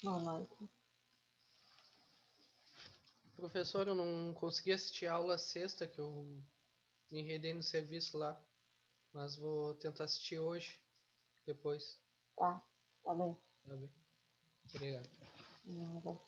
Não, não. Professor, eu não consegui assistir a aula sexta, que eu me enredei no serviço lá, mas vou tentar assistir hoje, depois. Tá, tá bem. Tá bem? Obrigado. Nada.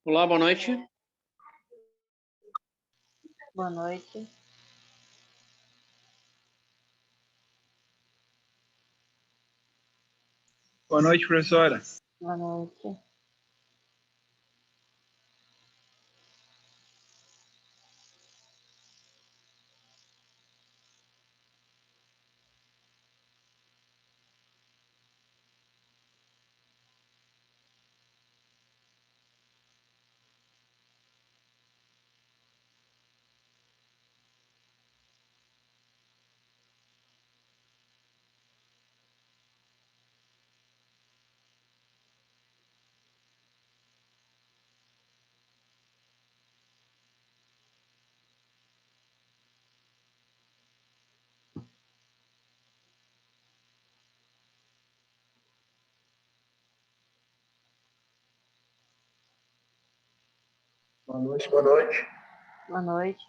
Olá, boa noite. Boa noite. Boa noite, professora. Boa noite. Boa noite, boa noite. Boa noite.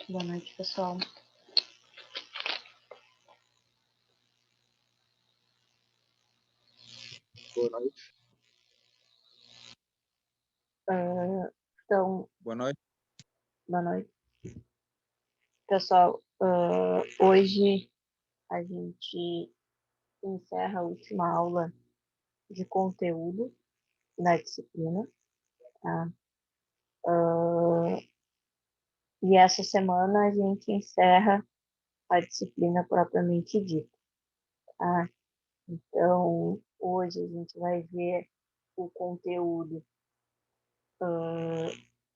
Boa noite, pessoal. Boa noite. Então, Boa noite. boa noite. Pessoal, hoje a gente encerra a última aula de conteúdo da disciplina, tá? E essa semana a gente encerra a disciplina propriamente dita, tá? Então, hoje a gente vai ver o conteúdo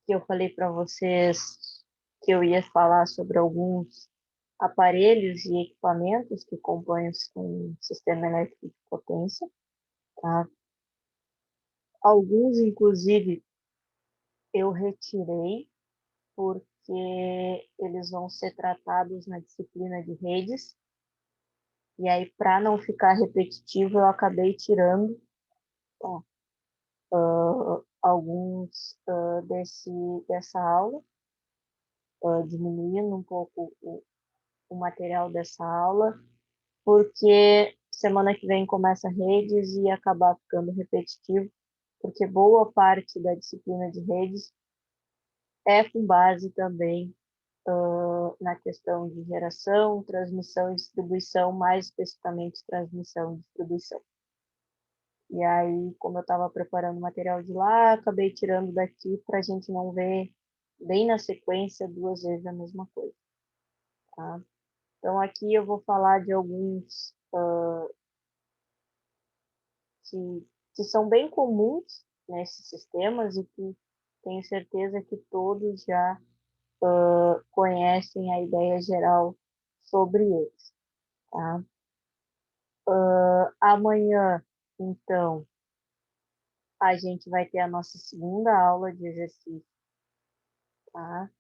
que eu falei para vocês que eu ia falar sobre alguns aparelhos e equipamentos que compõem um sistema elétrico de potência, tá? Alguns, inclusive, eu retirei porque eles vão ser tratados na disciplina de redes, e aí, para não ficar repetitivo, eu acabei tirando, tá? Alguns dessa aula, diminuindo um pouco o material dessa aula, porque semana que vem começa redes e acabar ficando repetitivo, porque boa parte da disciplina de redes é com base também na questão de geração, transmissão e distribuição, mais especificamente transmissão e distribuição. E aí, como eu estava preparando o material de lá, acabei tirando daqui para a gente não ver bem na sequência duas vezes a mesma coisa, tá? Então, aqui eu vou falar de alguns que são bem comuns nesses sistemas e que tenho certeza que todos já conhecem a ideia geral sobre eles, tá? Amanhã, então, a gente vai ter a nossa segunda aula de exercício, tá?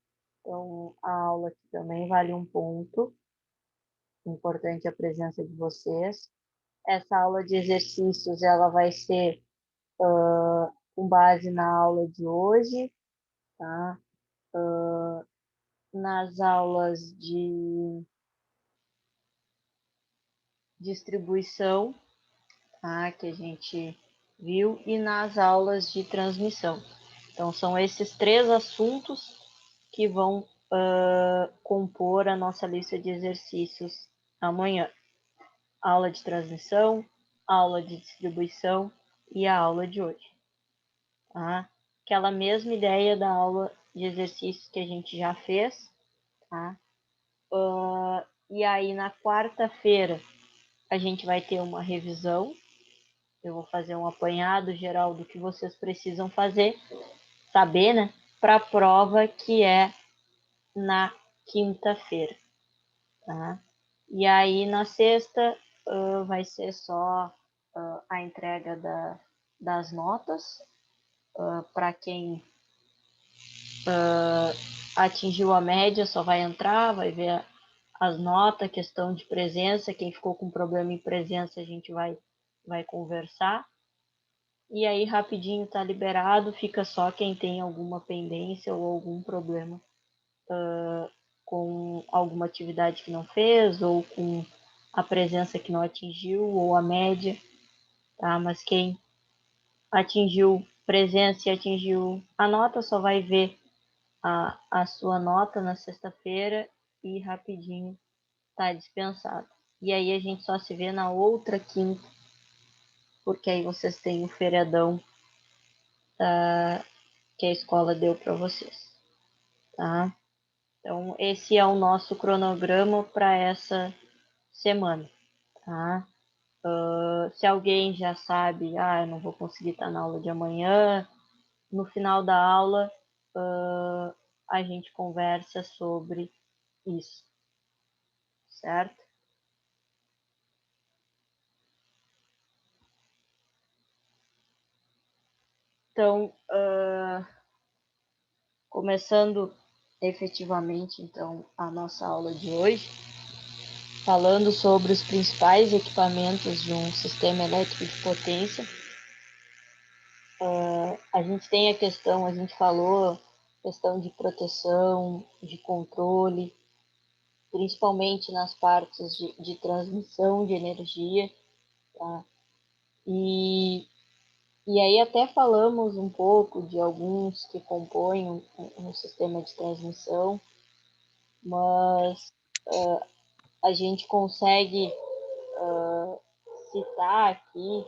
Então, a aula aqui também vale um ponto. Importante a presença de vocês. Essa aula de exercícios, ela vai ser com base na aula de hoje, tá? Nas aulas de distribuição, tá? Que a gente viu, e nas aulas de transmissão. Então, são esses três assuntos que vão compor a nossa lista de exercícios amanhã. Aula de transmissão, aula de distribuição e a aula de hoje. Tá? Aquela mesma ideia da aula de exercícios que a gente já fez. Tá? E aí, na quarta-feira, a gente vai ter uma revisão. Eu vou fazer um apanhado geral do que vocês precisam fazer, saber, né? Para a prova que é na quinta-feira. Tá? E aí, na sexta, vai ser só a entrega das notas. Para quem atingiu a média, só vai entrar, vai ver as notas, questão de presença. Quem ficou com problema em presença, a gente vai conversar. E aí, rapidinho, tá liberado, fica só quem tem alguma pendência ou algum problema com alguma atividade que não fez, ou com a presença que não atingiu, ou a média, tá? Mas quem atingiu presença e atingiu a nota, só vai ver a sua nota na sexta-feira e rapidinho tá dispensado. E aí a gente só se vê na outra quinta, porque aí vocês têm o feriadão que a escola deu para vocês, tá? Então, esse é o nosso cronograma para essa semana, tá? Se alguém já sabe, eu não vou conseguir estar na aula de amanhã, no final da aula a gente conversa sobre isso, certo? Então, começando efetivamente, então, a nossa aula de hoje, falando sobre os principais equipamentos de um sistema elétrico de potência. A gente tem a questão, a gente falou questão de proteção, de controle, principalmente nas partes de transmissão de energia, tá? E aí até falamos um pouco de alguns que compõem um sistema de transmissão, mas a gente consegue citar aqui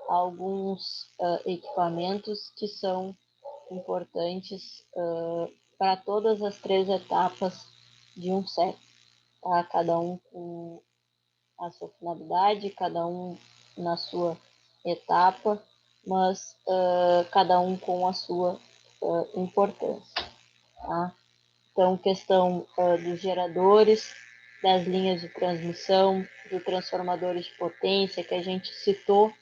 alguns equipamentos que são importantes para todas as 3 etapas de um CEP, tá? Cada um com a sua finalidade, cada um na sua etapa, mas cada um com a sua importância, tá? Então, questão dos geradores, das linhas de transmissão, dos transformadores de potência, que a gente citou,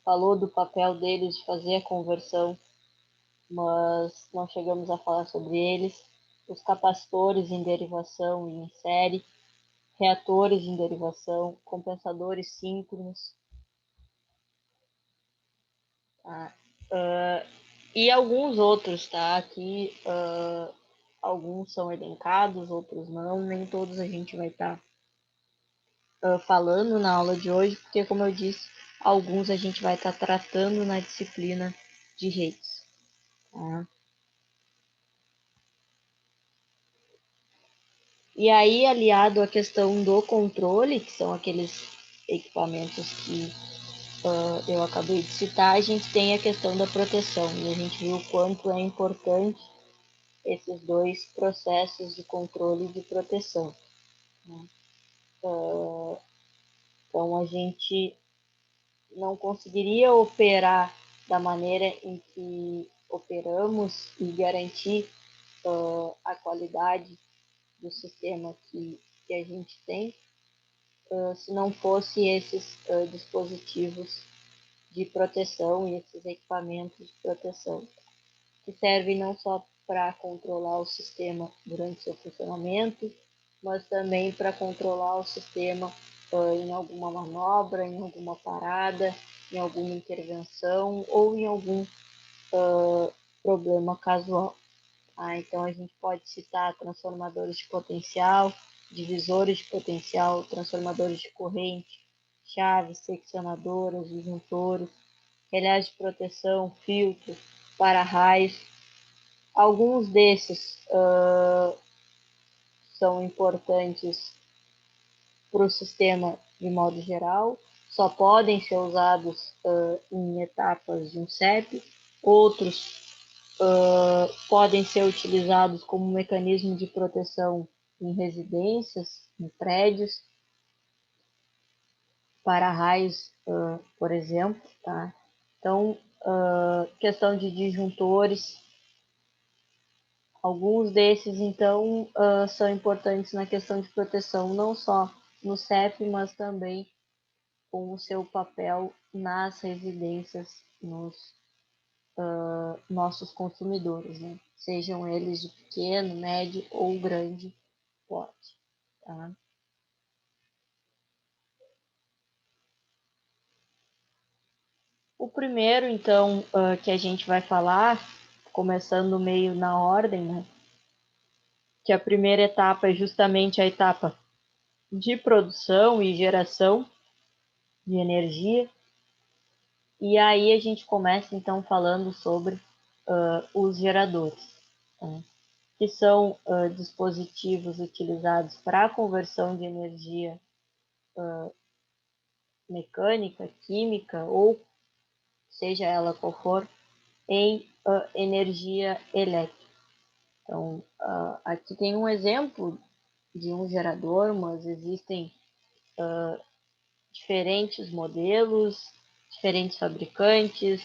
falou do papel deles de fazer a conversão, mas não chegamos a falar sobre eles. Os capacitores em derivação e em série, reatores em derivação, compensadores síncronos, tá? E alguns outros, tá? Aqui alguns são elencados, outros não, nem todos a gente vai estar falando na aula de hoje, porque como eu disse, alguns a gente vai estar tratando na disciplina de redes, tá? E aí, aliado à questão do controle, que são aqueles equipamentos que eu acabei de citar, a gente tem a questão da proteção. E a gente viu o quanto é importante esses 2 processos de controle e de proteção, né? Então, a gente não conseguiria operar da maneira em que operamos e garantir a qualidade do sistema que a gente tem se não fosse esses dispositivos de proteção e esses equipamentos de proteção, que servem não só para controlar o sistema durante seu funcionamento, mas também para controlar o sistema em alguma manobra, em alguma parada, em alguma intervenção ou em algum problema casual. Então a gente pode citar transformadores de potencial, divisores de potencial, transformadores de corrente, chaves, seccionadoras, disjuntores, relés de proteção, filtros, para-raios. Alguns desses são importantes para o sistema de modo geral, só podem ser usados em etapas de um CEP, outros podem ser utilizados como mecanismo de proteção em residências, em prédios, para raios, por exemplo, tá? Então, questão de disjuntores, alguns desses, então, são importantes na questão de proteção, não só no CEP, mas também com o seu papel nas residências, nos nossos consumidores, né? Sejam eles de pequeno, médio ou grande porte. Tá? O primeiro, então, que a gente vai falar, começando meio na ordem, né? Que a primeira etapa é justamente a etapa de produção e geração de energia. E aí a gente começa, então, falando sobre os geradores, tá? Que são dispositivos utilizados para a conversão de energia mecânica, química ou seja ela qual for, em energia elétrica. Então, aqui tem um exemplo de um gerador, mas existem diferentes modelos, diferentes fabricantes,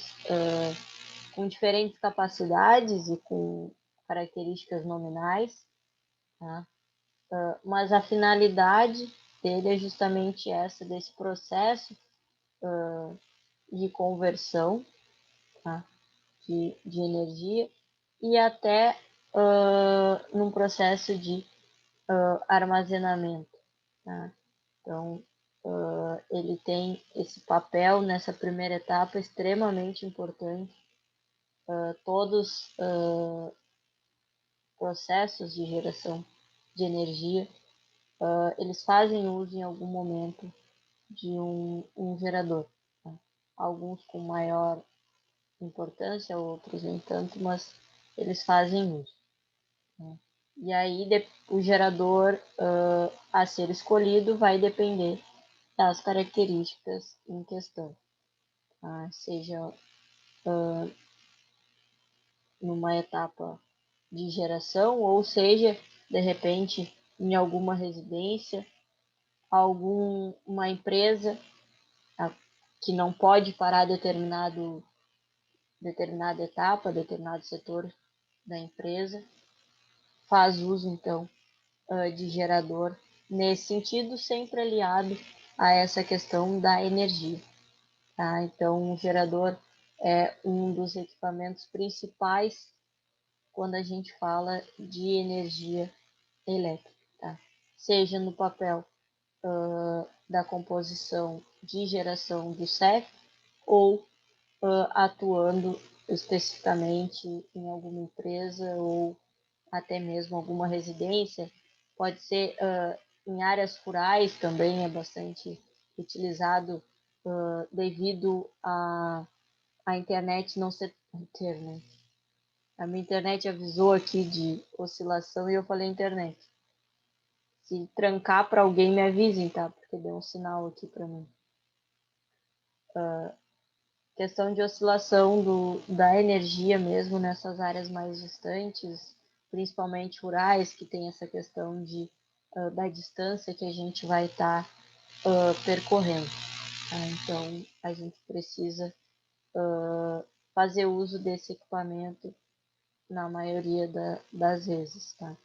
com diferentes capacidades e com características nominais, tá? Mas a finalidade dele é justamente essa, desse processo de conversão, tá? de energia e até num processo de armazenamento, tá? Então, ele tem esse papel nessa primeira etapa extremamente importante todos processos de geração de energia, eles fazem uso em algum momento de um gerador. Tá? Alguns com maior importância, outros nem tanto, mas eles fazem uso. Né? E aí o gerador a ser escolhido vai depender das características em questão. Tá? Seja numa etapa de geração, ou seja, de repente, em alguma residência, uma empresa que não pode parar determinada etapa, determinado setor da empresa, faz uso, então, de gerador, nesse sentido, sempre aliado a essa questão da energia. Tá? Então, o gerador é um dos equipamentos principais quando a gente fala de energia elétrica, tá? Seja no papel da composição de geração do CEF ou atuando especificamente em alguma empresa ou até mesmo alguma residência. Pode ser em áreas rurais também é bastante utilizado devido a internet não ser internet. A minha internet avisou aqui de oscilação e eu falei internet. Se trancar para alguém, me avisem, tá? Porque deu um sinal aqui para mim. Questão de oscilação da energia mesmo nessas áreas mais distantes, principalmente rurais, que tem essa questão da distância que a gente vai estar percorrendo. Tá? Então, a gente precisa fazer uso desse equipamento na maioria das vezes, tá?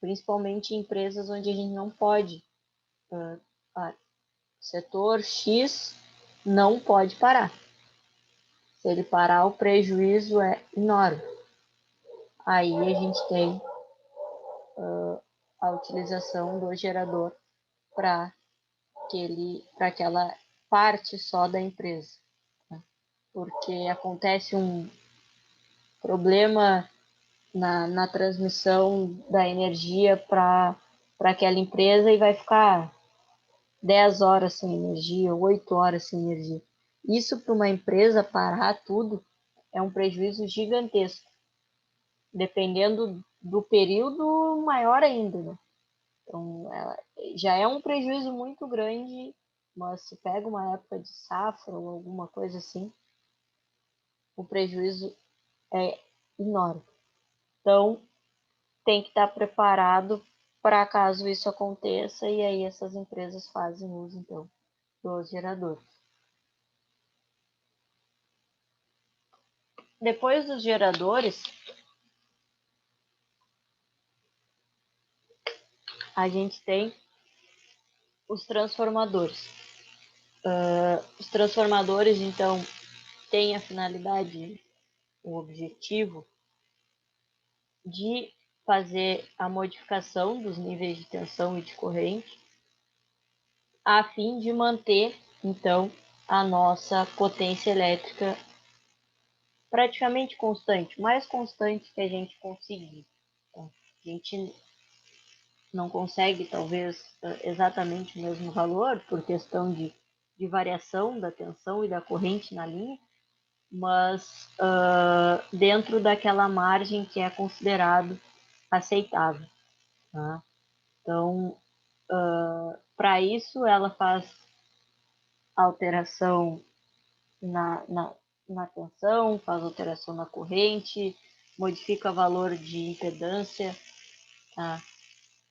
Principalmente em empresas onde a gente não pode. Setor X não pode parar. Se ele parar, o prejuízo é enorme. Aí a gente tem a utilização do gerador para aquela parte só da empresa. Tá? Porque acontece um problema na transmissão da energia para aquela empresa e vai ficar 10 horas sem energia, 8 horas sem energia. Isso para uma empresa parar tudo é um prejuízo gigantesco. Dependendo do período, maior ainda. Né? Então, já é um prejuízo muito grande, mas se pega uma época de safra ou alguma coisa assim, o prejuízo é enorme. Então, tem que estar preparado para caso isso aconteça, e aí essas empresas fazem uso, então, dos geradores. Depois dos geradores, a gente tem os transformadores. Os transformadores, então, têm a finalidade, o objetivo de fazer a modificação dos níveis de tensão e de corrente, a fim de manter, então, a nossa potência elétrica praticamente constante, mais constante que a gente conseguir. Então, a gente não consegue, talvez, exatamente o mesmo valor, por questão de variação da tensão e da corrente na linha, mas dentro daquela margem que é considerado aceitável. Tá? Então, para isso, ela faz alteração na tensão, faz alteração na corrente, modifica o valor de impedância, tá?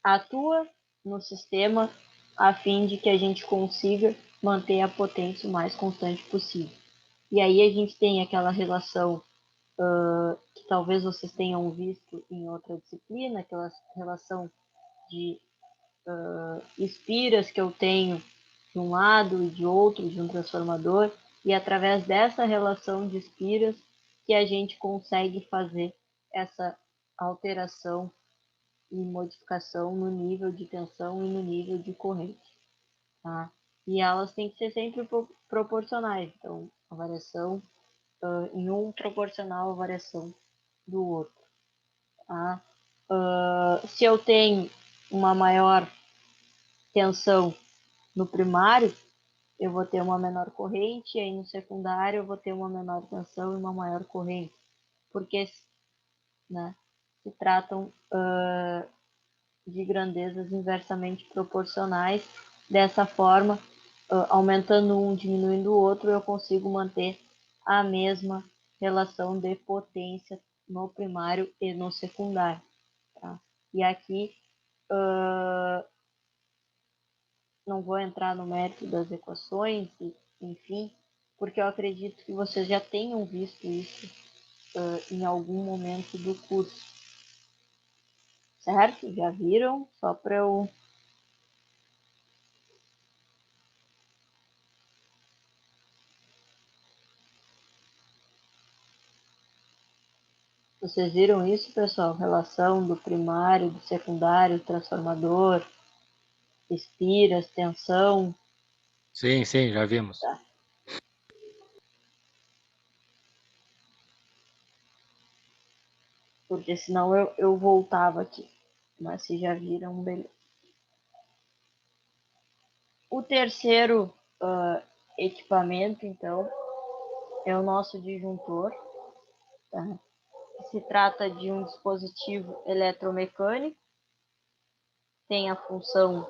Atua no sistema a fim de que a gente consiga manter a potência o mais constante possível. E aí a gente tem aquela relação que talvez vocês tenham visto em outra disciplina, aquela relação de espiras que eu tenho de um lado e de outro de um transformador, e através dessa relação de espiras que a gente consegue fazer essa alteração e modificação no nível de tensão e no nível de corrente. Tá? E elas têm que ser sempre proporcionais, então a variação em um proporcional à variação do outro. Tá? Se eu tenho uma maior tensão no primário, eu vou ter uma menor corrente, e aí no secundário eu vou ter uma menor tensão e uma maior corrente, porque, né, se tratam de grandezas inversamente proporcionais. Dessa forma, aumentando um, diminuindo o outro, eu consigo manter a mesma relação de potência no primário e no secundário. Tá? E aqui, não vou entrar no mérito das equações, enfim, porque eu acredito que vocês já tenham visto isso em algum momento do curso. Certo? Já viram? Só para eu... Vocês viram isso, pessoal? Relação do primário, do secundário, transformador, espiras, tensão. Sim, sim, já vimos. Tá. Porque senão eu voltava aqui. Mas se já viram, beleza. O terceiro equipamento, então, é o nosso disjuntor. Tá? Se trata de um dispositivo eletromecânico. Tem a função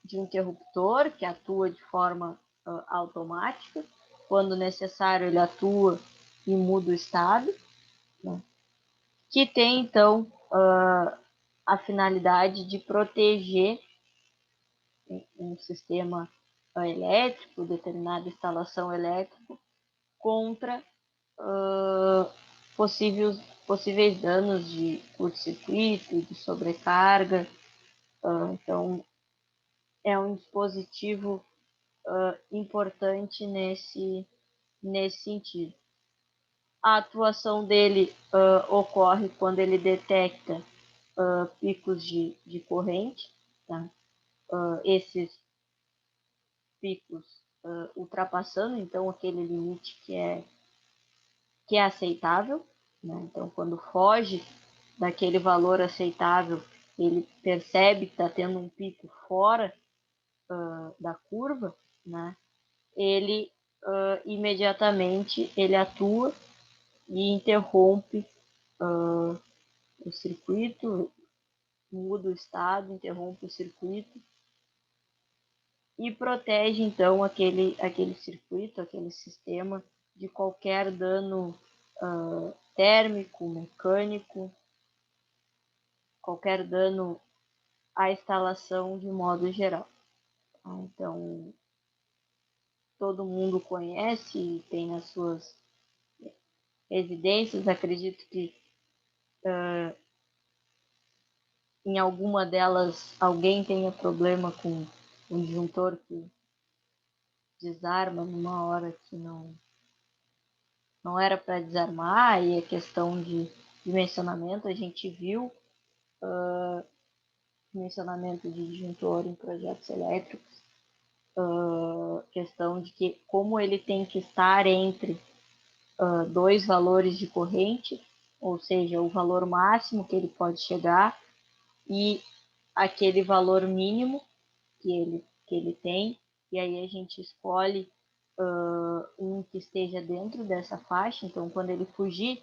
de um interruptor, que atua de forma automática. Quando necessário, ele atua e muda o estado. Né? Que tem, então, a finalidade de proteger um sistema elétrico, determinada instalação elétrica, contra possíveis danos de curto-circuito, de sobrecarga. Então, é um dispositivo importante nesse sentido. A atuação dele ocorre quando ele detecta picos de corrente. Tá? Esses picos ultrapassando, então, aquele limite que é aceitável. Né? Então, quando foge daquele valor aceitável, ele percebe que está tendo um pico fora da curva, né? Ele imediatamente ele atua e interrompe o circuito, muda o estado, interrompe o circuito e protege então aquele circuito, aquele sistema de qualquer dano térmico, mecânico, qualquer dano à instalação de modo geral. Então, todo mundo conhece e tem as suas residências. Acredito que em alguma delas alguém tenha problema com um disjuntor que desarma numa hora que não era para desarmar, e a questão de dimensionamento, a gente viu dimensionamento de disjuntor em projetos elétricos, questão de que como ele tem que estar entre dois valores de corrente, ou seja, o valor máximo que ele pode chegar e aquele valor mínimo que ele tem, e aí a gente escolhe um que esteja dentro dessa faixa. Então, quando ele fugir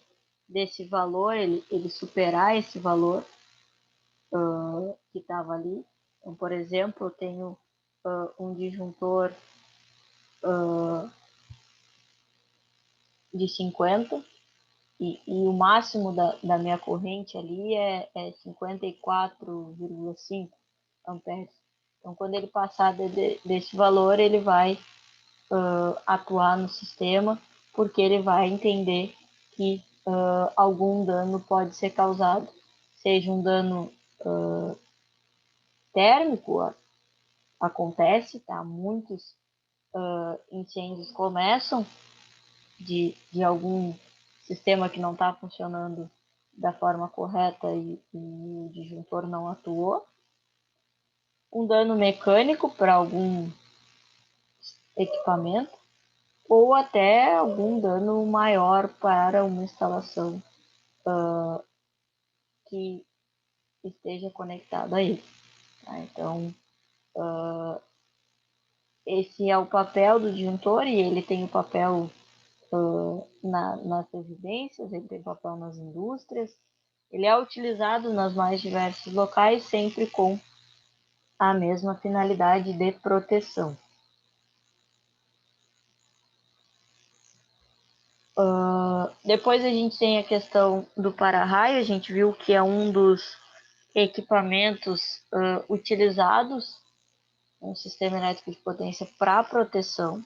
desse valor, ele superar esse valor que estava ali. Então, por exemplo, eu tenho um disjuntor de 50 e o máximo da minha corrente ali é 54,5 amperes. Então, quando ele passar desse valor, ele vai atuar no sistema, porque ele vai entender que algum dano pode ser causado, seja um dano térmico, acontece, tá? Muitos incêndios começam de algum sistema que não está funcionando da forma correta e o disjuntor não atuou. Um dano mecânico para algum equipamento, ou até algum dano maior para uma instalação que esteja conectada a ele. Tá? Então, esse é o papel do disjuntor e ele tem o papel nas residências, ele tem papel nas indústrias. Ele é utilizado nas mais diversos locais, sempre com a mesma finalidade de proteção. Depois a gente tem a questão do para-raio, a gente viu que é um dos equipamentos utilizados no sistema elétrico de potência para proteção.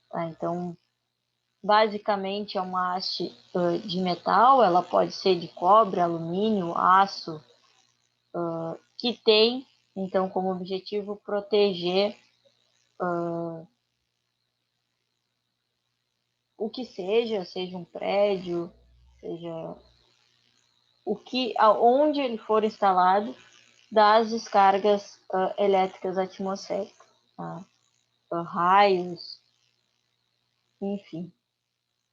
Tá? Então, basicamente é uma haste de metal, ela pode ser de cobre, alumínio, aço, que tem, então, como objetivo proteger o que seja um prédio, seja onde ele for instalado, das descargas elétricas atmosféricas, tá? Raios, enfim.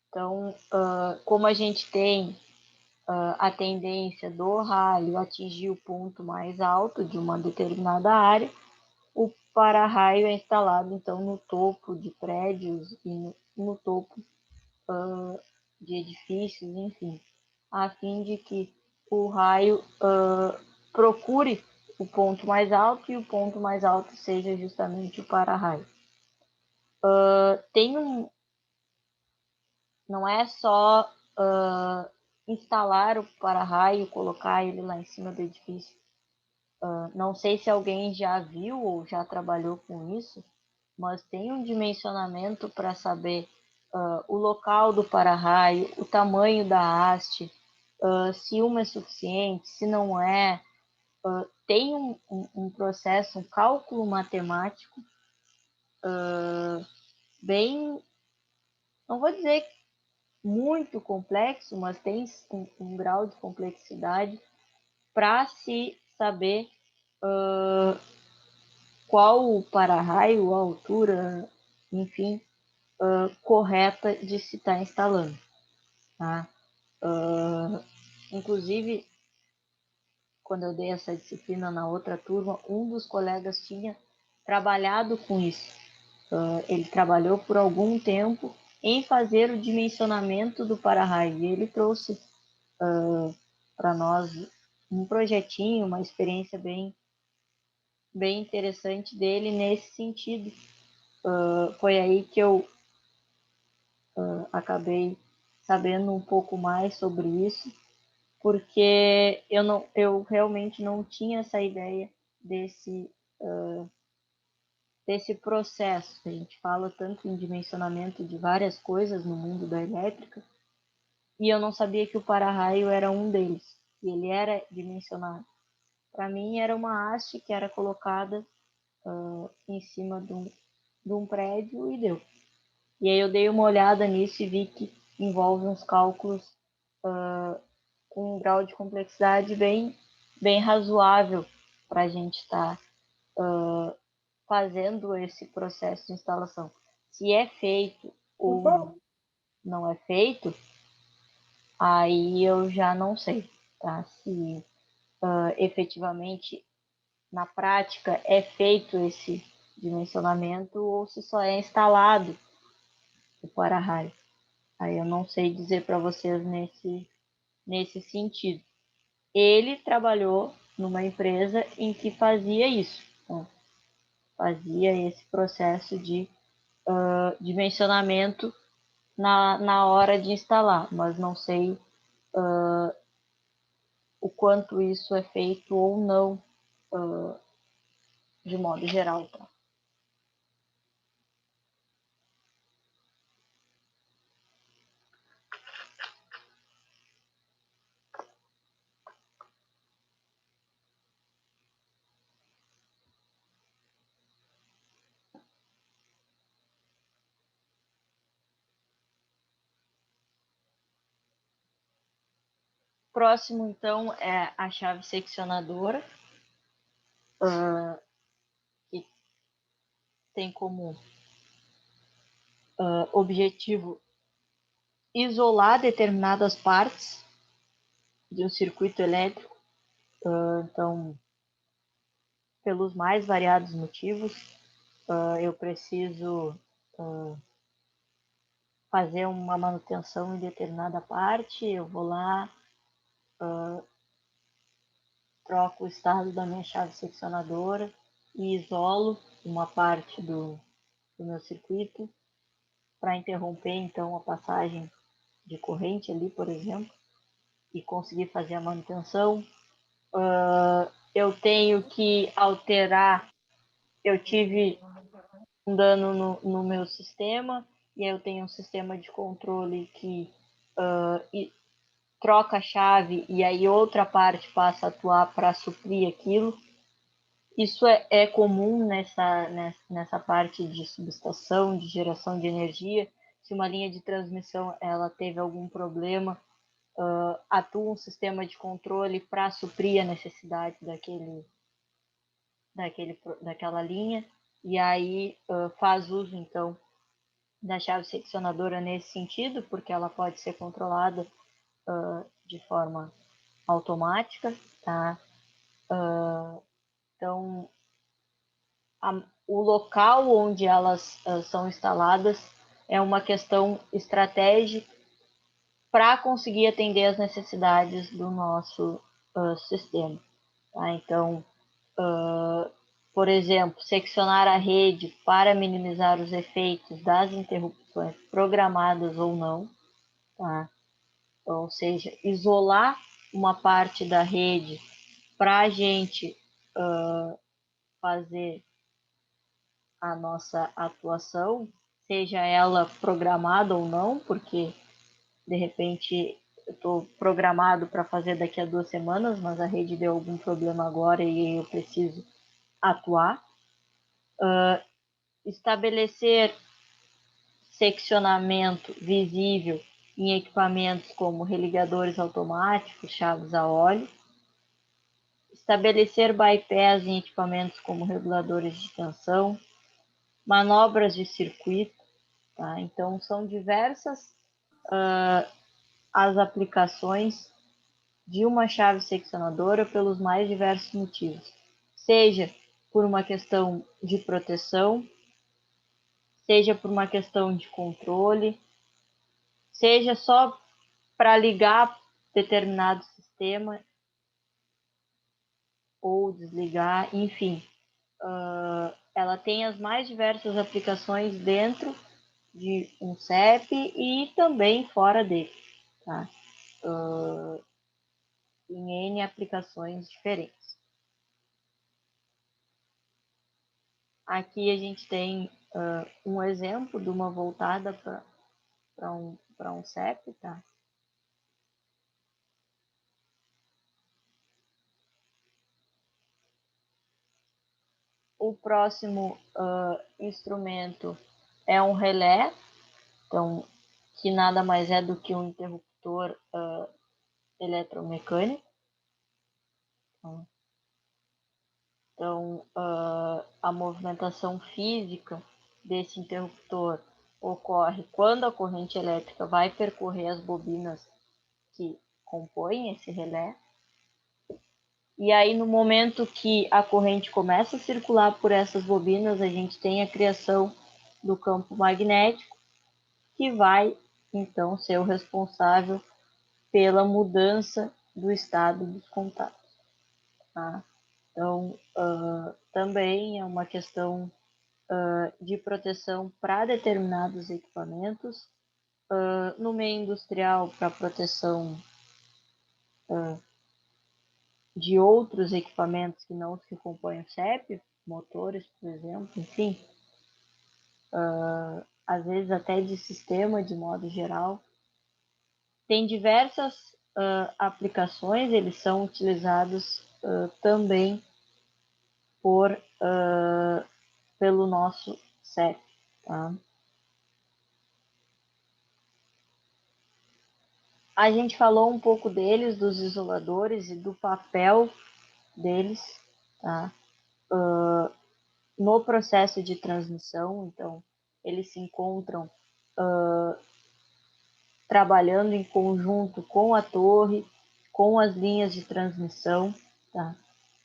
Então, como a gente tem a tendência do raio atingir o ponto mais alto de uma determinada área, o para-raio é instalado então no topo de prédios e no topo de edifícios, enfim, a fim de que o raio procure o ponto mais alto e o ponto mais alto seja justamente o para-raio. Não é só instalar o para-raio, colocar ele lá em cima do edifício. Não sei se alguém já viu ou já trabalhou com isso, mas tem um dimensionamento para saber o local do para-raio, o tamanho da haste, se uma é suficiente, se não é. Tem um processo, um cálculo matemático bem, não vou dizer muito complexo, mas tem um grau de complexidade para se saber qual o para-raio, a altura, enfim, correta de se estar instalando. Tá? Inclusive, quando eu dei essa disciplina na outra turma, um dos colegas tinha trabalhado com isso. Ele trabalhou por algum tempo em fazer o dimensionamento do para-raio. E ele trouxe para nós um projetinho, uma experiência bem interessante dele nesse sentido. Foi aí que eu acabei sabendo um pouco mais sobre isso, porque eu realmente não tinha essa ideia desse processo. A gente fala tanto em dimensionamento de várias coisas no mundo da elétrica, e eu não sabia que o para-raio era um deles, e ele era dimensionado. Para mim, era uma haste que era colocada em cima de um prédio e deu. E aí eu dei uma olhada nisso e vi que envolve uns cálculos com um grau de complexidade bem razoável para a gente estar fazendo esse processo de instalação. Se é feito ou não é feito, aí eu já não sei, tá? Se efetivamente na prática é feito esse dimensionamento ou se só é instalado o para-raio. Aí eu não sei dizer para vocês nesse sentido. Ele trabalhou numa empresa em que fazia isso, né? Fazia esse processo de dimensionamento na hora de instalar, mas não sei o quanto isso é feito ou não de modo geral. Tá? Próximo, então, é a chave seccionadora, que tem como objetivo isolar determinadas partes de um circuito elétrico, então, pelos mais variados motivos, eu preciso fazer uma manutenção em determinada parte, eu vou lá, troco o estado da minha chave seccionadora e isolo uma parte do meu circuito para interromper então a passagem de corrente ali, por exemplo, e conseguir fazer a manutenção. Eu tenho que alterar, eu tive um dano no meu sistema, e aí eu tenho um sistema de controle que troca a chave e aí outra parte passa a atuar para suprir aquilo. Isso é comum nessa parte de subestação, de geração de energia. Se uma linha de transmissão ela teve algum problema, atua um sistema de controle para suprir a necessidade daquela linha, e aí faz uso, então, da chave seccionadora nesse sentido, porque ela pode ser controlada de forma automática, tá? Então, o local onde elas são instaladas é uma questão estratégica para conseguir atender as necessidades do nosso sistema. Tá? Então, por exemplo, seccionar a rede para minimizar os efeitos das interrupções programadas ou não, tá? Ou seja, isolar uma parte da rede para a gente fazer a nossa atuação, seja ela programada ou não, porque de repente eu estou programado para fazer daqui a 2 semanas, mas a rede deu algum problema agora e eu preciso atuar. Estabelecer seccionamento visível em equipamentos como religadores automáticos, chaves a óleo. Estabelecer bypass em equipamentos como reguladores de tensão, manobras de circuito. Tá? Então, são diversas as aplicações de uma chave seccionadora pelos mais diversos motivos. Seja por uma questão de proteção, seja por uma questão de controle, seja só para ligar determinado sistema ou desligar, enfim. Ela tem as mais diversas aplicações dentro de um CEP e também fora dele, tá? Em N aplicações diferentes. Aqui a gente tem um exemplo de uma voltada para um CEP, tá? O próximo instrumento é um relé, então, que nada mais é do que um interruptor eletromecânico. Então, a movimentação física desse interruptor ocorre quando a corrente elétrica vai percorrer as bobinas que compõem esse relé. E aí, no momento que a corrente começa a circular por essas bobinas, a gente tem a criação do campo magnético, que vai, então, ser o responsável pela mudança do estado dos contatos. Tá? Então, também é uma questão de proteção para determinados equipamentos, no meio industrial para proteção de outros equipamentos que não se compõem o CEP, motores, por exemplo, enfim, às vezes até de sistema de modo geral. Tem diversas aplicações, eles são utilizados também pelo nosso CEP. Tá? A gente falou um pouco deles, dos isoladores e do papel deles, tá? No processo de transmissão. Então, eles se encontram trabalhando em conjunto com a torre, com as linhas de transmissão, tá?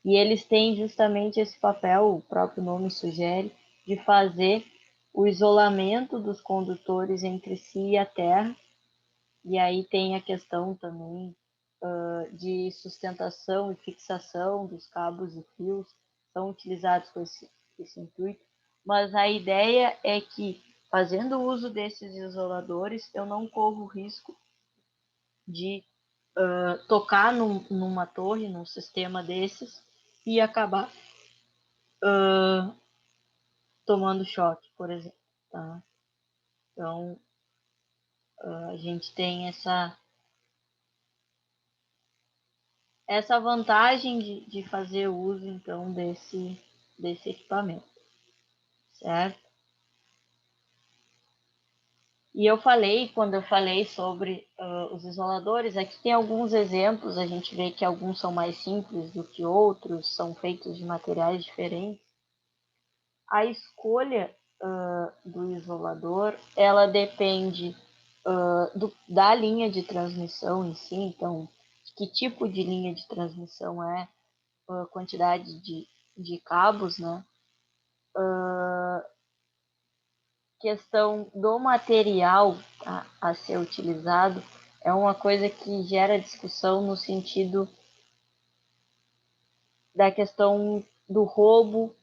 E eles têm justamente esse papel, o próprio nome sugere, de fazer o isolamento dos condutores entre si e a terra. E aí tem a questão também de sustentação e fixação dos cabos e fios, são utilizados com esse intuito. Mas a ideia é que, fazendo uso desses isoladores, eu não corro o risco de tocar numa torre, num sistema desses, e acabar tomando choque, por exemplo. Tá? Então, a gente tem essa vantagem de fazer uso, então, desse equipamento, certo? E eu falei, quando eu falei sobre os isoladores, aqui tem alguns exemplos, a gente vê que alguns são mais simples do que outros, são feitos de materiais diferentes. A escolha do isolador, ela depende da linha de transmissão em si, então, que tipo de linha de transmissão é, a quantidade de cabos, né? Questão do material a ser utilizado é uma coisa que gera discussão no sentido da questão do roubo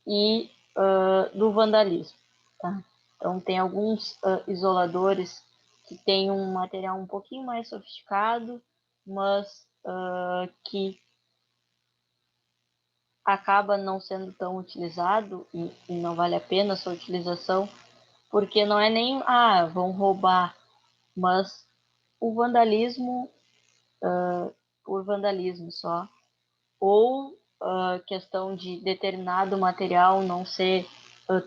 e do vandalismo. Tá? Então, tem alguns isoladores que têm um material um pouquinho mais sofisticado, mas que acaba não sendo tão utilizado e não vale a pena a sua utilização, porque não é nem, vão roubar, mas o vandalismo por vandalismo só, ou questão de determinado material não ser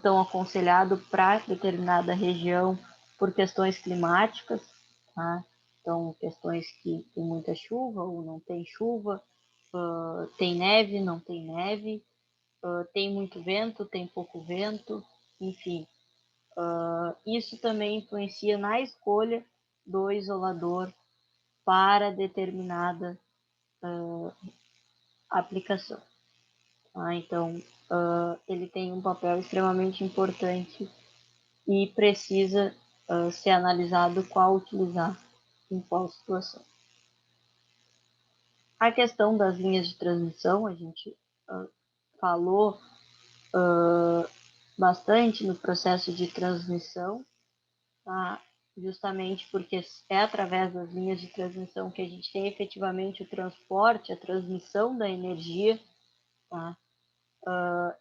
tão aconselhado para determinada região por questões climáticas, tá? Então, questões que tem muita chuva ou não tem chuva, tem neve, não tem neve, tem muito vento, tem pouco vento, enfim. Isso também influencia na escolha do isolador para determinada aplicação. Então, ele tem um papel extremamente importante e precisa ser analisado qual utilizar em qual situação. A questão das linhas de transmissão, a gente falou bastante no processo de transmissão, tá? Justamente porque é através das linhas de transmissão que a gente tem efetivamente o transporte, a transmissão da energia, tá?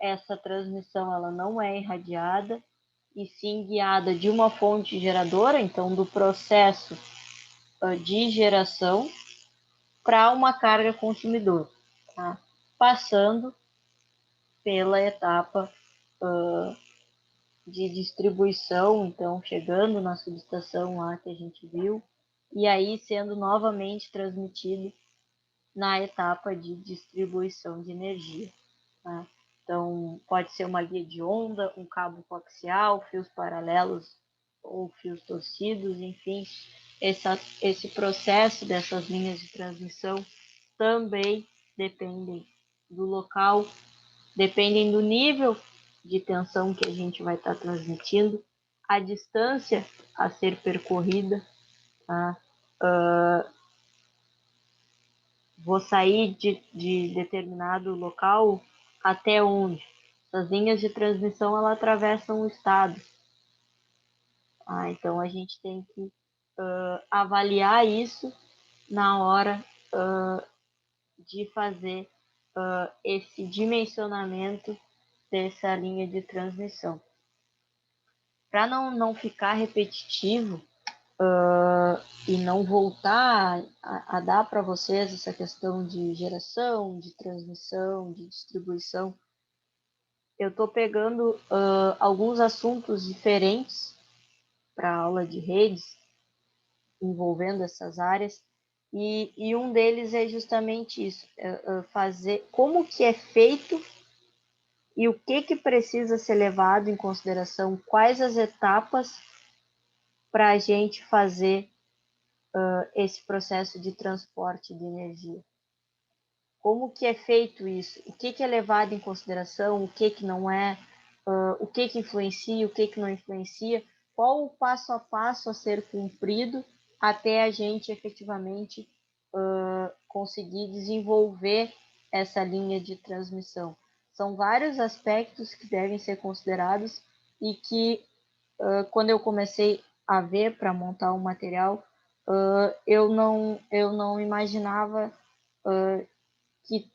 Essa transmissão ela não é irradiada, e sim guiada de uma fonte geradora, então do processo de geração para uma carga consumidora, tá? Passando pela etapa de distribuição, então chegando na subestação lá que a gente viu, e aí sendo novamente transmitido na etapa de distribuição de energia. Tá? Então, pode ser uma linha de onda, um cabo coaxial, fios paralelos ou fios torcidos, enfim, esse processo dessas linhas de transmissão também dependem do local, dependem do nível de tensão que a gente vai estar transmitindo, a distância a ser percorrida, tá? Vou sair de determinado local até onde? As linhas de transmissão elas atravessam o estado. Então a gente tem que avaliar isso na hora de fazer esse dimensionamento dessa linha de transmissão. Para não ficar repetitivo e não voltar a dar para vocês essa questão de geração, de transmissão, de distribuição, eu estou pegando alguns assuntos diferentes para a aula de redes, envolvendo essas áreas, e um deles é justamente isso, fazer como que é feito e o que precisa ser levado em consideração, quais as etapas para a gente fazer esse processo de transporte de energia. Como que é feito isso? O que é levado em consideração? O que não é? O que influencia? O que não influencia? Qual o passo a passo a ser cumprido até a gente efetivamente conseguir desenvolver essa linha de transmissão? São vários aspectos que devem ser considerados e que, quando eu comecei a ver para montar o material, eu não imaginava que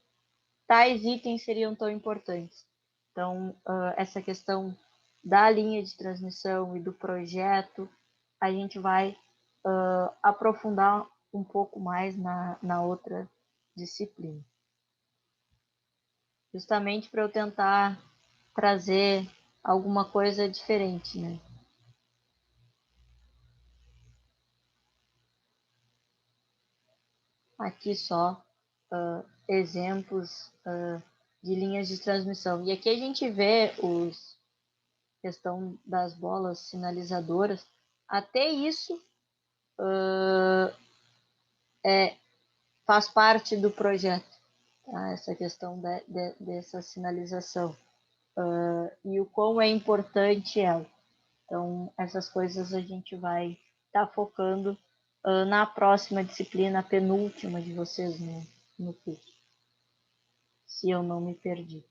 tais itens seriam tão importantes. Então, essa questão da linha de transmissão e do projeto, a gente vai aprofundar um pouco mais na outra disciplina. Justamente para eu tentar trazer alguma coisa diferente, né? Aqui só exemplos de linhas de transmissão. E aqui a gente vê questão das bolas sinalizadoras. Até isso faz parte do projeto, tá? Essa questão dessa sinalização. E o quão é importante ela. Então, essas coisas a gente vai estar focando na próxima disciplina, a penúltima de vocês no curso, se eu não me perdi.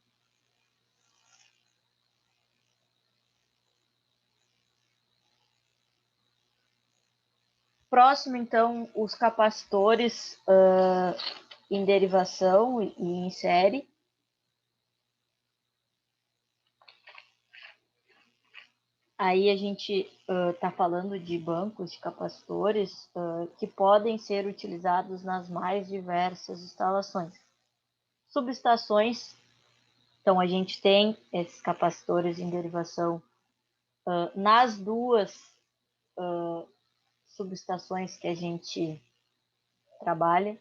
Próximo, então, os capacitores em derivação e em série. Aí a gente está falando de bancos de capacitores que podem ser utilizados nas mais diversas instalações. Subestações, então a gente tem esses capacitores em derivação nas duas subestações que a gente trabalha.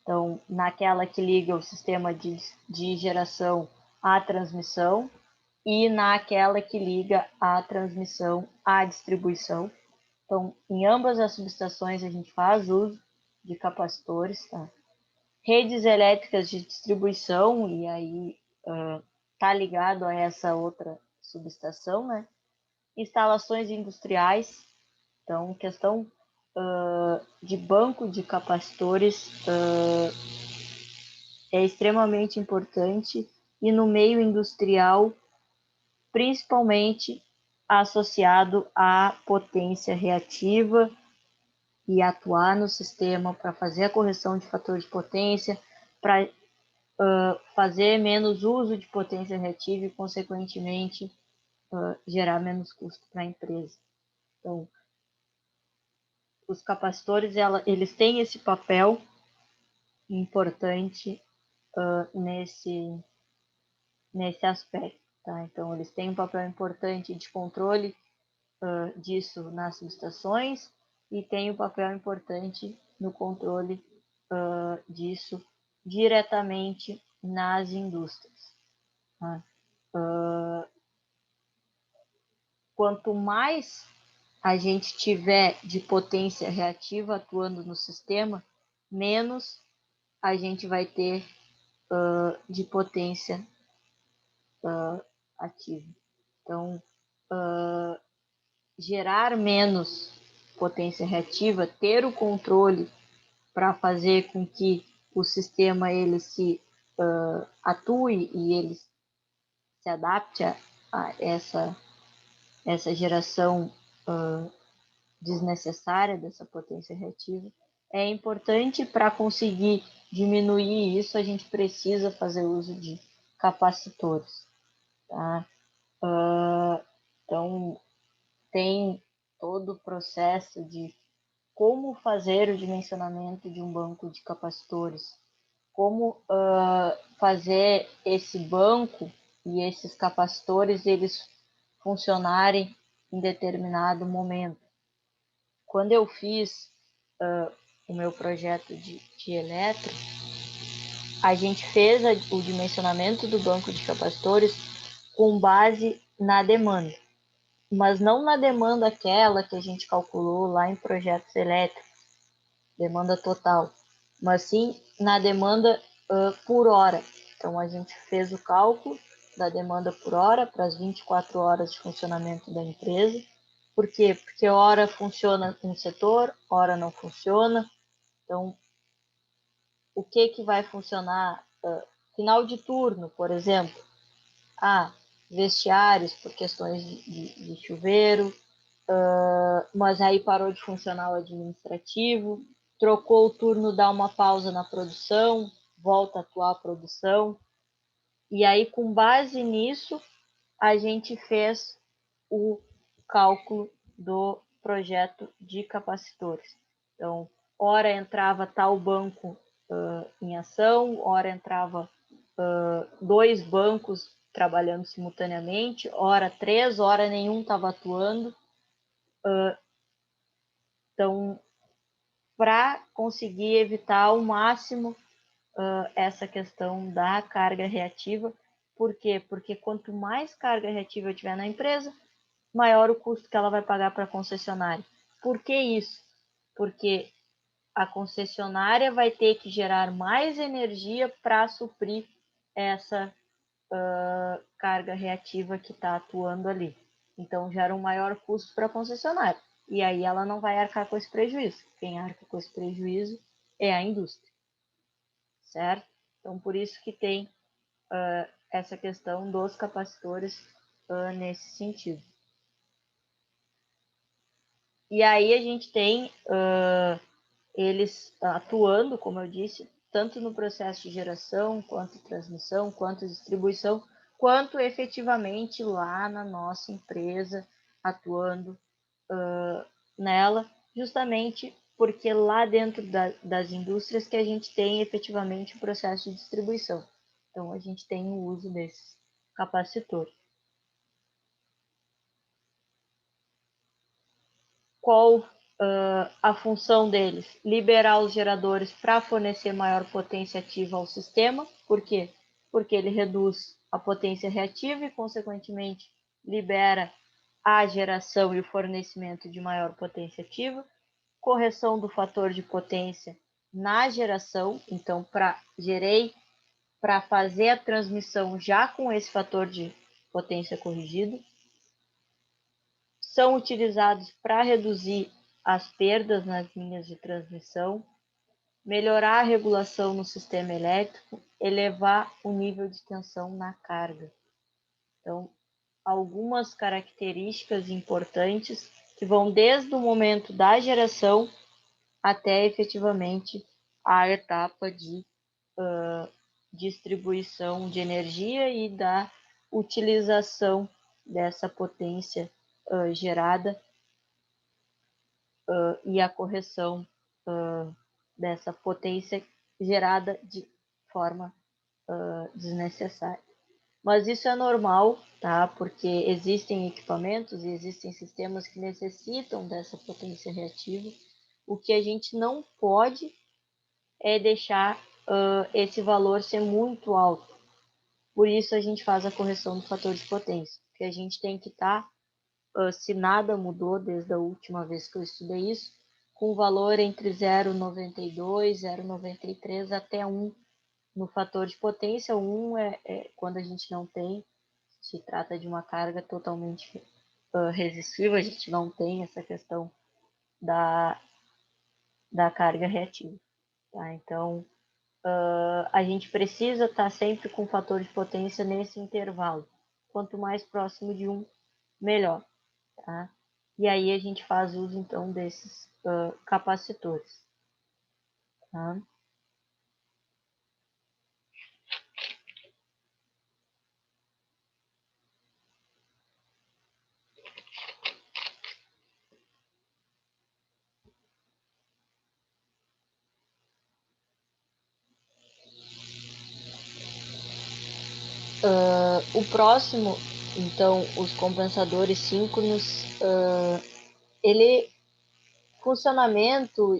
Então, naquela que liga o sistema de geração à transmissão e naquela que liga a transmissão à distribuição. Então, em ambas as subestações a gente faz uso de capacitores, tá? Redes elétricas de distribuição, e aí tá ligado a essa outra subestação, né? Instalações industriais, então questão de banco de capacitores é extremamente importante, e no meio industrial, principalmente associado à potência reativa e atuar no sistema para fazer a correção de fator de potência, para fazer menos uso de potência reativa e, consequentemente, gerar menos custo para a empresa. Então, os capacitores, eles têm esse papel importante nesse aspecto. Tá? Então, eles têm um papel importante de controle disso nas subestações e tem um papel importante no controle disso diretamente nas indústrias. Tá? Quanto mais a gente tiver de potência reativa atuando no sistema, menos a gente vai ter de potência ativa. Então, gerar menos potência reativa, ter o controle para fazer com que o sistema ele se atue e ele se adapte a essa geração desnecessária dessa potência reativa, é importante. Para conseguir diminuir isso, a gente precisa fazer uso de capacitores. Tá? Então, tem todo o processo de como fazer o dimensionamento de um banco de capacitores, como fazer esse banco e esses capacitores eles funcionarem em determinado momento. Quando eu fiz o meu projeto de eletro, a gente fez o dimensionamento do banco de capacitores com base na demanda. mas não na demanda aquela que a gente calculou lá em projetos elétricos, demanda total, mas sim na demanda por hora. Então, a gente fez o cálculo da demanda por hora para as 24 horas de funcionamento da empresa. Por quê? Porque hora funciona um setor, hora não funciona. Então, o que vai funcionar? Final de turno, por exemplo. Vestiários por questões de chuveiro, mas aí parou de funcionar o administrativo, trocou o turno, dá uma pausa na produção, volta a atuar a produção. E aí, com base nisso, a gente fez o cálculo do projeto de capacitores. Então, hora entrava tal banco em ação, hora entrava 2 bancos trabalhando simultaneamente, hora 3, hora nenhum estava atuando. Então, para conseguir evitar ao máximo essa questão da carga reativa. Por quê? Porque quanto mais carga reativa eu tiver na empresa, maior o custo que ela vai pagar para a concessionária. Por que isso? Porque a concessionária vai ter que gerar mais energia para suprir essa carga reativa que está atuando ali. Então, gera um maior custo para a concessionária. E aí ela não vai arcar com esse prejuízo. Quem arca com esse prejuízo é a indústria. Certo? Então, por isso que tem essa questão dos capacitores nesse sentido. E aí a gente tem eles atuando, como eu disse, tanto no processo de geração, quanto transmissão, quanto distribuição, quanto efetivamente lá na nossa empresa, atuando nela, justamente porque lá dentro das indústrias que a gente tem efetivamente o processo de distribuição. Então, a gente tem o uso desses capacitores. Qual a função deles? Liberar os geradores para fornecer maior potência ativa ao sistema. Por quê? Porque ele reduz a potência reativa e, consequentemente, libera a geração e o fornecimento de maior potência ativa. Correção do fator de potência na geração. Então, para fazer a transmissão já com esse fator de potência corrigido. São utilizados para reduzir as perdas nas linhas de transmissão, melhorar a regulação no sistema elétrico, elevar o nível de tensão na carga. Então, algumas características importantes que vão desde o momento da geração até efetivamente a etapa de distribuição de energia e da utilização dessa potência gerada e a correção dessa potência gerada de forma desnecessária. Mas isso é normal, tá? Porque existem equipamentos e existem sistemas que necessitam dessa potência reativa. O que a gente não pode é deixar esse valor ser muito alto. Por isso a gente faz a correção do fator de potência, porque a gente tem que estar, se nada mudou desde a última vez que eu estudei isso, com valor entre 0,92, 0,93 até 1 no fator de potência. 1 é quando a gente não tem, se trata de uma carga totalmente resistiva, a gente não tem essa questão da carga reativa. Tá? Então, a gente precisa estar sempre com o fator de potência nesse intervalo. Quanto mais próximo de 1, melhor. Tá? E aí a gente faz uso, então, desses capacitores. Tá? O próximo, então, os compensadores síncronos, ele, funcionamento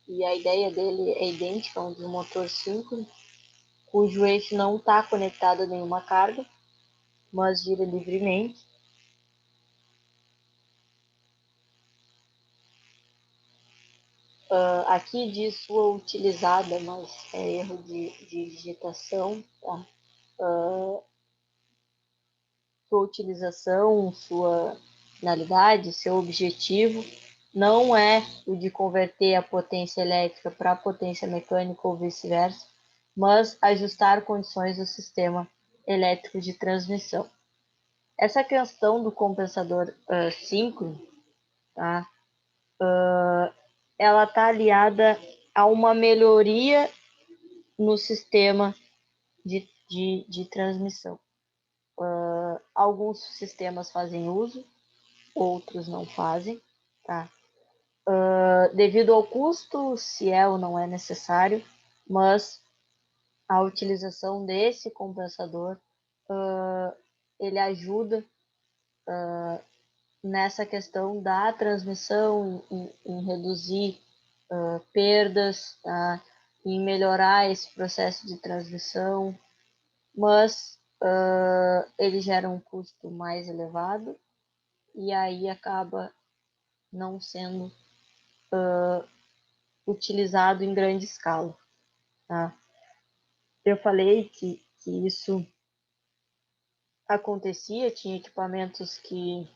e a ideia dele é idêntica ao de um motor síncrono, cujo eixo não está conectado a nenhuma carga, mas gira livremente. aqui diz sua utilizada, mas é erro de digitação, tá? Sua utilização, sua finalidade, seu objetivo não é o de converter a potência elétrica para a potência mecânica ou vice-versa, mas ajustar condições do sistema elétrico de transmissão. Essa questão do compensador síncrono, tá? Ela está aliada a uma melhoria no sistema de transmissão. Alguns sistemas fazem uso, outros não fazem, tá? Devido ao custo, se é ou não é necessário, mas a utilização desse compensador, ele ajuda nessa questão da transmissão, em reduzir perdas, tá? Em melhorar esse processo de transmissão, mas ele gera um custo mais elevado e aí acaba não sendo utilizado em grande escala. Tá? Eu falei que isso acontecia, tinha equipamentos que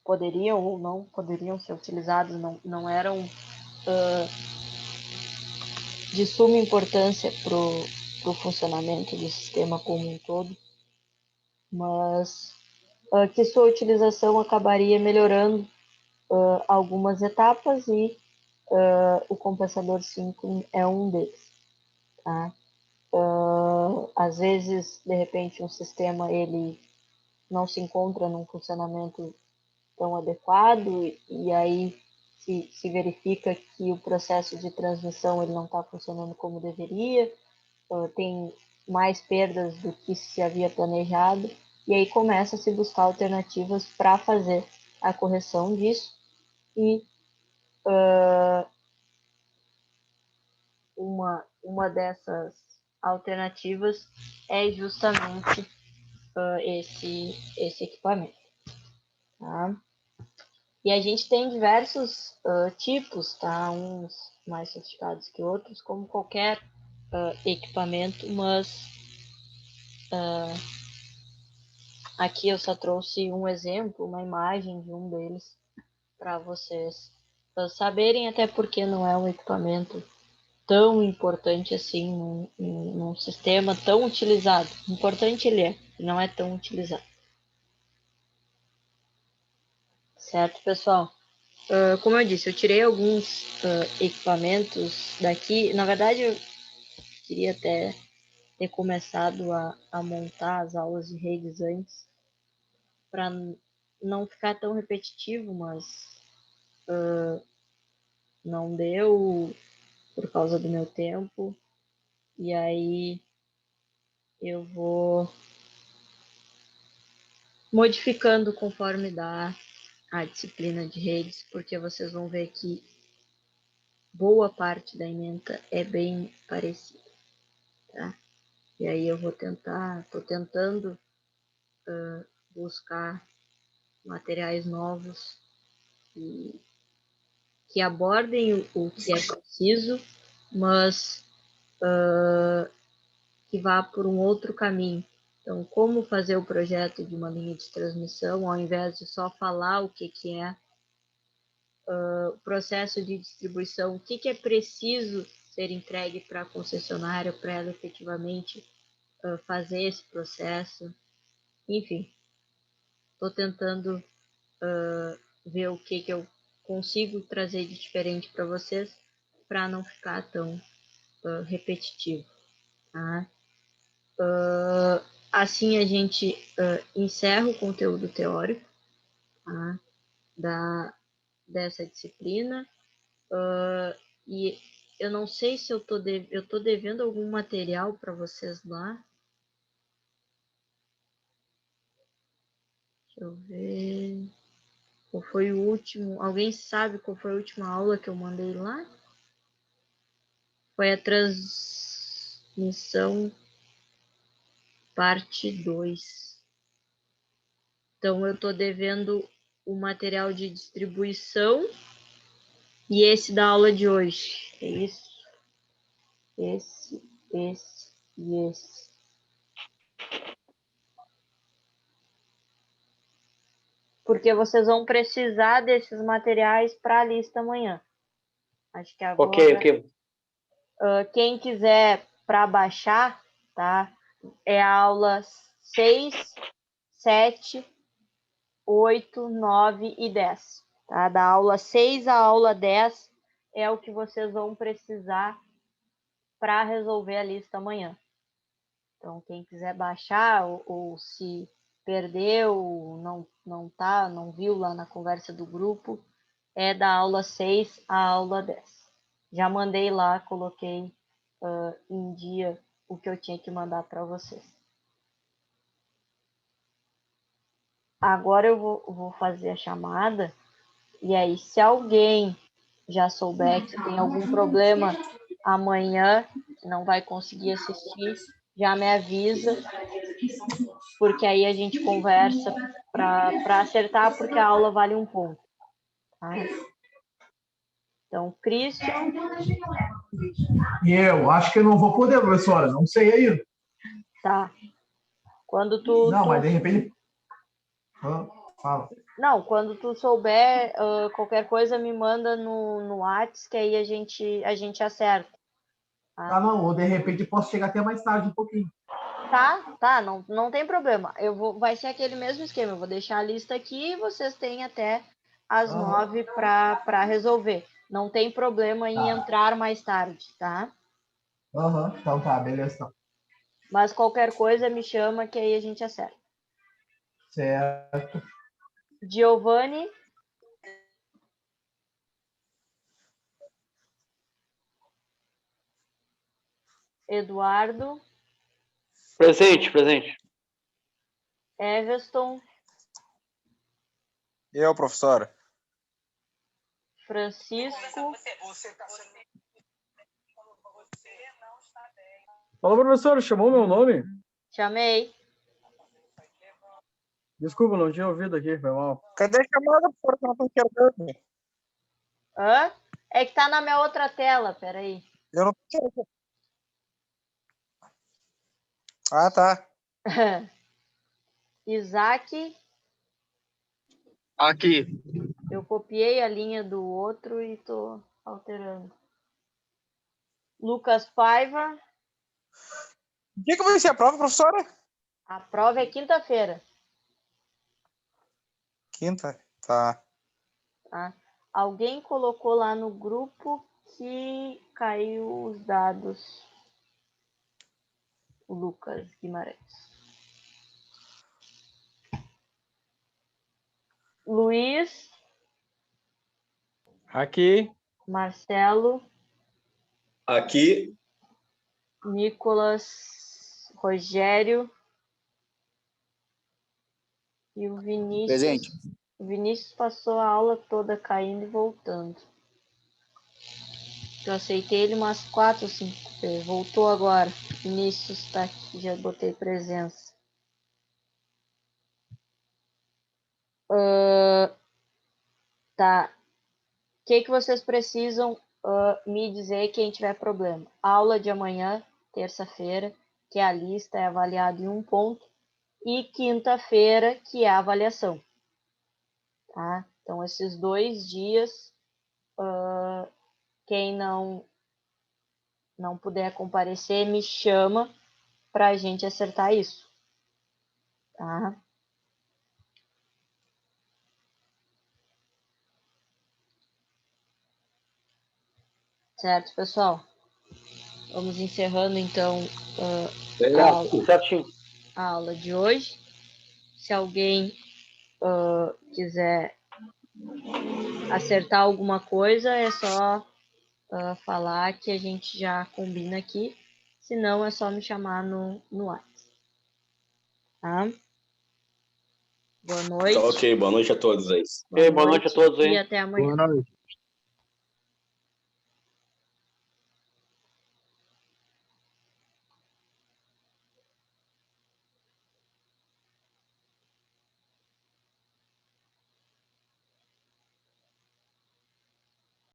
poderiam ou não poderiam ser utilizados, não eram de suma importância para o funcionamento do sistema como um todo, mas que sua utilização acabaria melhorando algumas etapas e o compensador síncrono é um deles. Tá? Às vezes, de repente, um sistema ele não se encontra num funcionamento tão adequado e aí se verifica que o processo de transmissão ele não está funcionando como deveria, tem mais perdas do que se havia planejado, e aí começa a se buscar alternativas para fazer a correção disso, e uma dessas alternativas é justamente esse equipamento. Tá? E a gente tem diversos tipos, tá? Uns mais sofisticados que outros, como qualquer equipamento, mas aqui eu só trouxe um exemplo, uma imagem de um deles para vocês saberem, até porque não é um equipamento tão importante assim num sistema tão utilizado. Importante ele é, não é tão utilizado. Certo, pessoal? Como eu disse, eu tirei alguns equipamentos daqui. Na verdade, eu queria até ter começado a montar as aulas de redes antes, para não ficar tão repetitivo, mas não deu por causa do meu tempo. E aí eu vou modificando conforme dá a disciplina de redes, porque vocês vão ver que boa parte da ementa é bem parecida, tá? E aí eu vou tô tentando buscar materiais novos que abordem o que é preciso, mas que vá por um outro caminho. Então, como fazer o projeto de uma linha de transmissão, ao invés de só falar o que é o processo de distribuição, o que é preciso ser entregue para a concessionária para ela efetivamente fazer esse processo. Enfim, estou tentando ver o que eu consigo trazer de diferente para vocês, para não ficar tão repetitivo. Tá? Assim a gente encerra o conteúdo teórico, tá? Dessa disciplina. E eu não sei se eu tô devendo algum material para vocês lá. Deixa eu ver. Qual foi o último? Alguém sabe qual foi a última aula que eu mandei lá? Foi a transmissão parte 2. Então eu tô devendo o material de distribuição e esse da aula de hoje. É isso. Esse e esse. Porque vocês vão precisar desses materiais para a lista amanhã. Acho que agora... Ok. Quem quiser para baixar, tá? É a aula 6, 7, 8, 9 e 10. Tá? Da aula 6 à aula 10 é o que vocês vão precisar para resolver a lista amanhã. Então, quem quiser baixar ou se perdeu, não viu lá na conversa do grupo, é da aula 6 à aula 10. Já mandei lá, coloquei em dia o que eu tinha que mandar para vocês. Agora eu vou fazer a chamada, e aí se alguém já souber que tem algum problema amanhã, que não vai conseguir assistir, já me avisa, porque aí a gente conversa para acertar, porque a aula vale um ponto. Tá? Então, Christian. E eu acho que eu não vou poder, professora, não sei aí. Tá. Quando tu... Não, mas de repente... Fala. Não, quando tu souber qualquer coisa, me manda no WhatsApp, que aí a gente acerta. Tá, não, ou de repente posso chegar até mais tarde um pouquinho. Tá, não tem problema. Vai ser aquele mesmo esquema, eu vou deixar a lista aqui e vocês têm até às 9 para resolver. Não tem problema em entrar mais tarde, tá? Então tá, beleza. Então. Mas qualquer coisa me chama que aí a gente acerta. Certo. Giovanni. Eduardo. Presente. Everton. Eu, professora. Francisco. Fala, professor, chamou meu nome? Chamei. Desculpa, não tinha ouvido aqui, foi mal. Cadê a chamada, professora, que eu não tô enxergando? Hã? É que tá na minha outra tela, peraí. Eu não tô enxergando. Ah, tá. Isaac. Aqui. Eu copiei a linha do outro e tô alterando. Lucas Paiva. O que vai ser a prova, professora? A prova é quinta-feira. Quinta? Tá. Tá? Alguém colocou lá no grupo que caiu os dados. O Lucas Guimarães. Luiz. Aqui. Marcelo. Aqui. Nicolas. Rogério. E o Vinícius. Presente. O Vinícius passou a aula toda caindo e voltando. Eu aceitei ele umas 4 ou 5 vezes. Voltou agora. Vinícius está aqui, já botei presença. Tá. O que vocês precisam me dizer quem tiver problema? Aula de amanhã, terça-feira, que a lista é avaliada em 1 ponto. E quinta-feira, que é a avaliação. Tá? Então, esses 2 dias, quem não puder comparecer, me chama para a gente acertar isso. Tá? Certo, pessoal? Vamos encerrando, então, a aula de hoje. Se alguém quiser acertar alguma coisa, é só falar que a gente já combina aqui. Se não, é só me chamar no WhatsApp. Tá? Boa noite. Ok, boa noite a todos aí. Boa noite a todos aí. E até amanhã. Boa noite.